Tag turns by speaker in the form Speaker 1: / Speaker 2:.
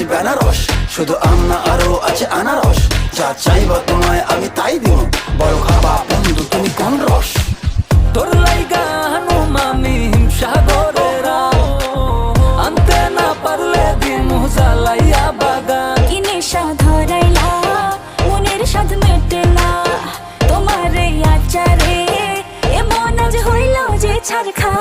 Speaker 1: আছি বেনারস, শুধু আম না আরো আছে আনারস। যা চাইবা তোমায় আমি তাই দিব, বড় খাবা বন্ধু তুমি কোন রস?
Speaker 2: তোর লাইগা হানুমামি হিমসাগরেরা, আনতে না পারলে দিমু জ্বালাইয়া বাগান।
Speaker 3: কি নেশা ধরাইলা মনের সাথ মেটেলা, তোমার এই আচারে এমন আজ হইল যে ছাড় খা।